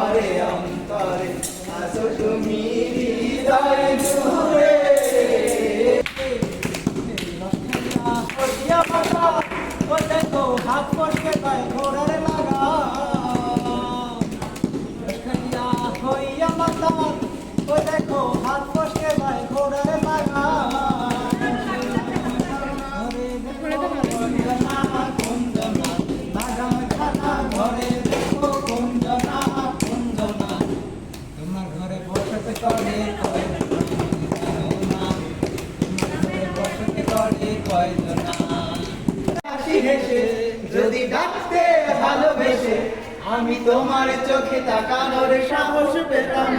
অন্তরে অন্তরে আসো তুমি হৃদয় জুড়ে। ও দেখো হাত পড়তে পায় ঘোড়ার লাগা, হইয়া মাতা ও দেখো হাত পড়তে পায় ঘোড়ার লাগা। তোমার ঘরে বসতে করে হাসি হেসে যদি ডাকতে ভালোবেসে আমি তোমার চোখে তাকানোর সাহস পেতাম